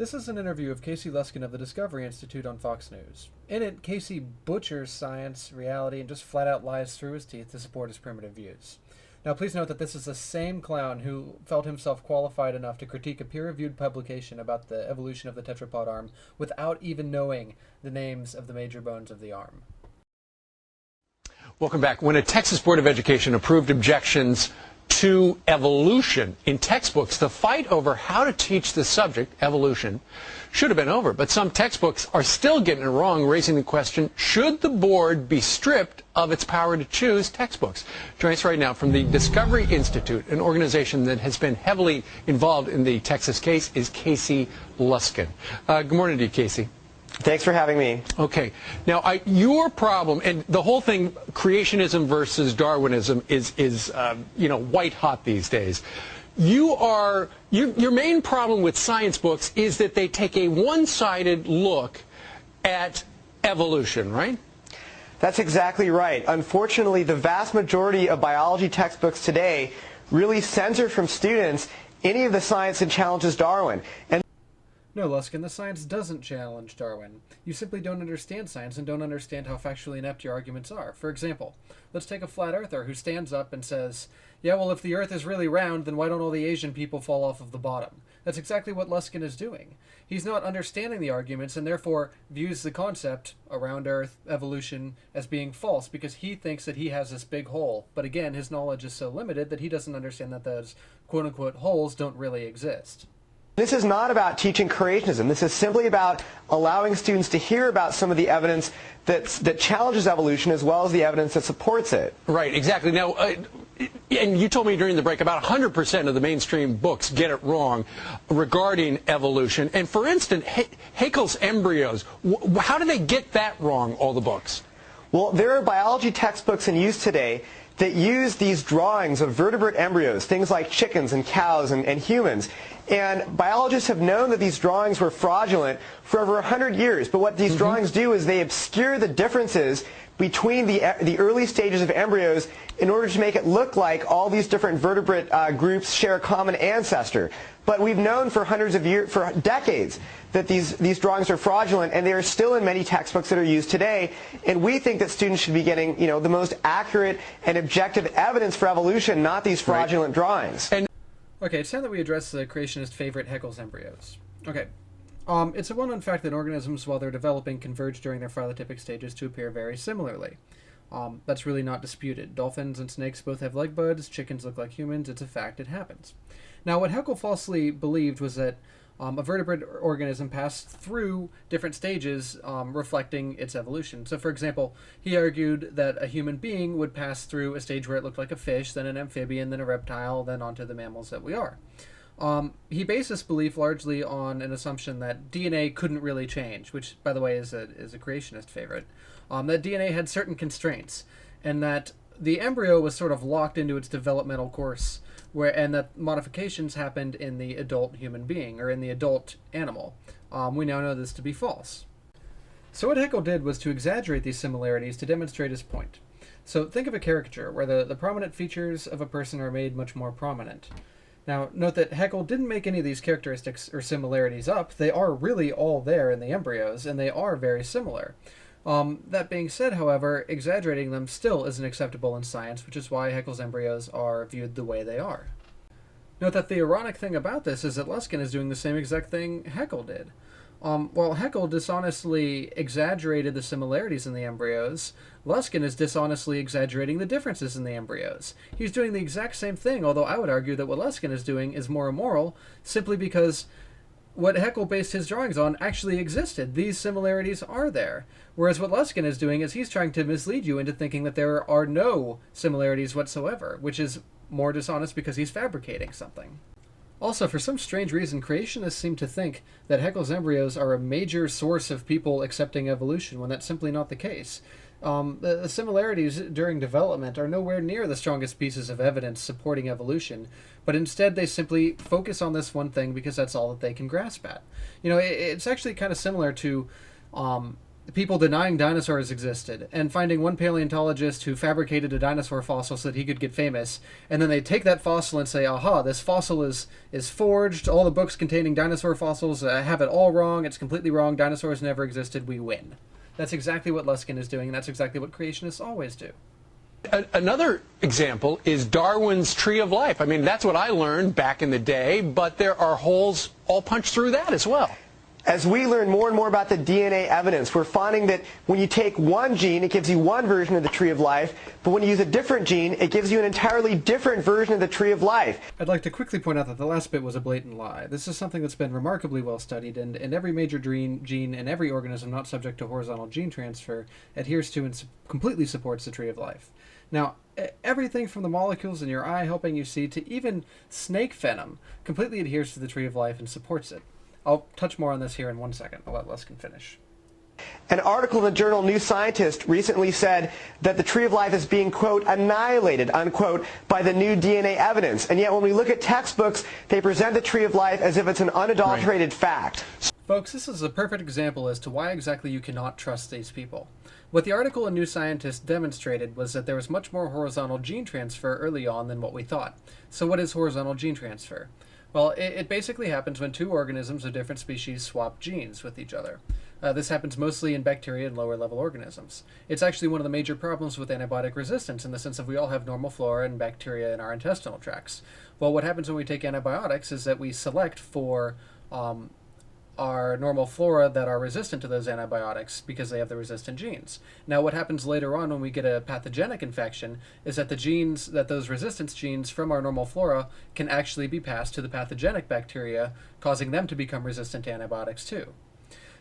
This is an interview of Casey Luskin of the Discovery Institute on Fox News. In it, Casey butchers science, reality, and just flat out lies through his teeth to support his primitive views. Now, please note that this is the same clown who felt himself qualified enough to critique a peer-reviewed publication about the evolution of the tetrapod arm without even knowing the names of the major bones of the arm. Welcome back. When a Texas Board of Education approved objections to evolution in textbooks, the fight over how to teach the subject, evolution, should have been over. But some textbooks are still getting it wrong, raising the question, should the board be stripped of its power to choose textbooks? Joining us right now from the Discovery Institute, an organization that has been heavily involved in the Texas case, is Casey Luskin. Good morning to you, Casey. Thanks for having me. Okay. Now, your problem, and the whole thing, creationism versus Darwinism, is white hot these days. Your main problem with science books is that they take a one-sided look at evolution, right? That's exactly right. Unfortunately, the vast majority of biology textbooks today really censor from students any of the science that challenges Darwin. No, Luskin, the science doesn't challenge Darwin. You simply don't understand science and don't understand how factually inept your arguments are. For example, let's take a flat earther who stands up and says, yeah, well, if the earth is really round, then why don't all the Asian people fall off of the bottom? That's exactly what Luskin is doing. He's not understanding the arguments and therefore views the concept, around earth, evolution, as being false because he thinks that he has this big hole. But again, his knowledge is so limited that he doesn't understand that those quote-unquote holes don't really exist. This is not about teaching creationism. This is simply about allowing students to hear about some of the evidence that challenges evolution as well as the evidence that supports it. Right, exactly. Now, and you told me during the break about 100% of the mainstream books get it wrong regarding evolution. And for instance, Haeckels embryos, how do they get that wrong, all the books? Well, there are biology textbooks in use today that use these drawings of vertebrate embryos, things like chickens and cows and humans. And biologists have known that these drawings were fraudulent for over 100 years. But what these drawings do is they obscure the differences between the early stages of embryos in order to make it look like all these different vertebrate groups share a common ancestor. But we've known for hundreds of years, for decades, that these drawings are fraudulent, and they are still in many textbooks that are used today. And we think that students should be getting, the most accurate and objective evidence for evolution, not these fraudulent drawings. Okay, it's time that we address the creationist favorite, Haeckels embryos. Okay. It's a well-known fact that organisms, while they're developing, converge during their phylotypic stages to appear very similarly. That's really not disputed. Dolphins and snakes both have leg buds, chickens look like humans, it's a fact, it happens. Now, what Haeckel falsely believed was that a vertebrate organism passed through different stages reflecting its evolution. So, for example, he argued that a human being would pass through a stage where it looked like a fish, then an amphibian, then a reptile, then onto the mammals that we are. He based this belief largely on an assumption that DNA couldn't really change, which, by the way, is a creationist favorite. That DNA had certain constraints, and that the embryo was sort of locked into its developmental course, and that modifications happened in the adult human being, or in the adult animal. We now know this to be false. So what Haeckel did was to exaggerate these similarities to demonstrate his point. So think of a caricature where the prominent features of a person are made much more prominent. Now, note that Haeckel didn't make any of these characteristics or similarities up. They are really all there in the embryos, and they are very similar. That being said, however, exaggerating them still isn't acceptable in science, which is why Haeckel's embryos are viewed the way they are. Note that the ironic thing about this is that Luskin is doing the same exact thing Haeckel did. While Haeckel dishonestly exaggerated the similarities in the embryos, Luskin is dishonestly exaggerating the differences in the embryos. He's doing the exact same thing, although I would argue that what Luskin is doing is more immoral, simply because what Haeckel based his drawings on actually existed. These similarities are there. Whereas what Luskin is doing is he's trying to mislead you into thinking that there are no similarities whatsoever, which is more dishonest because he's fabricating something. Also, for some strange reason, creationists seem to think that Haeckel's embryos are a major source of people accepting evolution, when that's simply not the case. The similarities during development are nowhere near the strongest pieces of evidence supporting evolution, but instead they simply focus on this one thing because that's all that they can grasp at. It's actually kind of similar to people denying dinosaurs existed and finding one paleontologist who fabricated a dinosaur fossil so that he could get famous, and then they take that fossil and say, aha, this fossil is forged, all the books containing dinosaur fossils have it all wrong, it's completely wrong, dinosaurs never existed, we win. That's exactly what Luskin is doing, and that's exactly what creationists always do. Another example is Darwin's tree of life. I mean, that's what I learned back in the day, but there are holes all punched through that as well. As we learn more and more about the DNA evidence, we're finding that when you take one gene, it gives you one version of the tree of life, but when you use a different gene, it gives you an entirely different version of the tree of life. I'd like to quickly point out that the last bit was a blatant lie. This is something that's been remarkably well studied, and every major gene in every organism not subject to horizontal gene transfer adheres to and completely supports the tree of life. Now, everything from the molecules in your eye helping you see to even snake venom completely adheres to the tree of life and supports it. I'll touch more on this here in 1 second. I'll let Luskin finish. An article in the journal New Scientist recently said that the tree of life is being, quote, annihilated, unquote, by the new DNA evidence. And yet when we look at textbooks, they present the tree of life as if it's an unadulterated fact. Folks, this is a perfect example as to why exactly you cannot trust these people. What the article in New Scientist demonstrated was that there was much more horizontal gene transfer early on than what we thought. So what is horizontal gene transfer? Well, it basically happens when two organisms of different species swap genes with each other. This happens mostly in bacteria and lower-level organisms. It's actually one of the major problems with antibiotic resistance in the sense that we all have normal flora and bacteria in our intestinal tracts. Well, what happens when we take antibiotics is that we select for our normal flora that are resistant to those antibiotics because they have the resistant genes. Now what happens later on when we get a pathogenic infection is that those resistance genes from our normal flora can actually be passed to the pathogenic bacteria, causing them to become resistant to antibiotics too.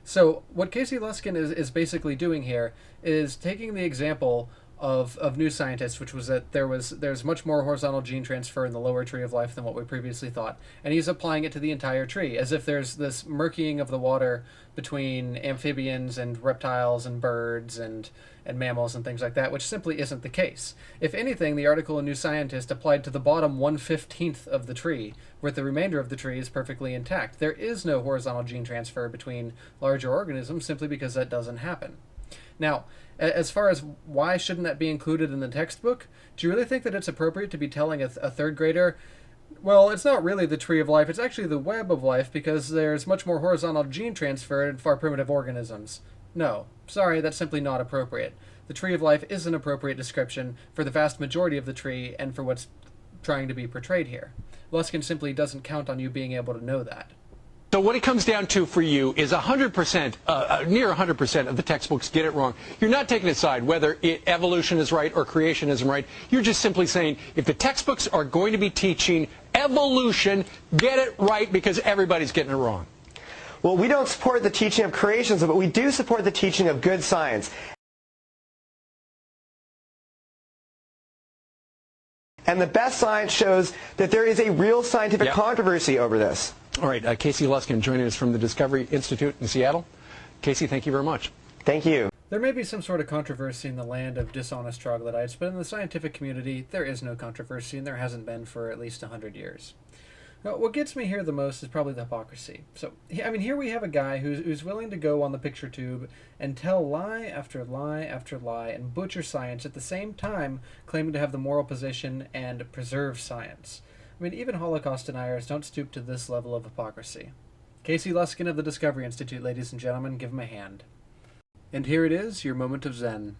So what Casey Luskin is basically doing here is taking the example of New Scientist, which was that there's much more horizontal gene transfer in the lower tree of life than what we previously thought, and he's applying it to the entire tree, as if there's this murkying of the water between amphibians and reptiles and birds and mammals and things like that, which simply isn't the case. If anything, the article in New Scientist applied to the bottom 1/15th of the tree, where the remainder of the tree is perfectly intact. There is no horizontal gene transfer between larger organisms simply because that doesn't happen. Now, as far as why shouldn't that be included in the textbook, do you really think that it's appropriate to be telling a third grader, well, it's not really the tree of life, it's actually the web of life because there's much more horizontal gene transfer in far primitive organisms? No, sorry, that's simply not appropriate. The tree of life is an appropriate description for the vast majority of the tree and for what's trying to be portrayed here. Luskin simply doesn't count on you being able to know that. So what it comes down to for you is 100%, near 100% of the textbooks get it wrong. You're not taking a side whether evolution is right or creationism right. You're just simply saying if the textbooks are going to be teaching evolution, get it right because everybody's getting it wrong. Well, we don't support the teaching of creationism, but we do support the teaching of good science. And the best science shows that there is a real scientific controversy over this. All right, Casey Luskin joining us from the Discovery Institute in Seattle. Casey, thank you very much. Thank you. There may be some sort of controversy in the land of dishonest troglodytes, but in the scientific community, there is no controversy, and there hasn't been for at least 100 years. Now, what gets me here the most is probably the hypocrisy. So, I mean, here we have a guy who's willing to go on the picture tube and tell lie after lie after lie and butcher science at the same time claiming to have the moral position and preserve science. I mean, even Holocaust deniers don't stoop to this level of hypocrisy. Casey Luskin of the Discovery Institute, ladies and gentlemen, give him a hand. And here it is, your moment of Zen.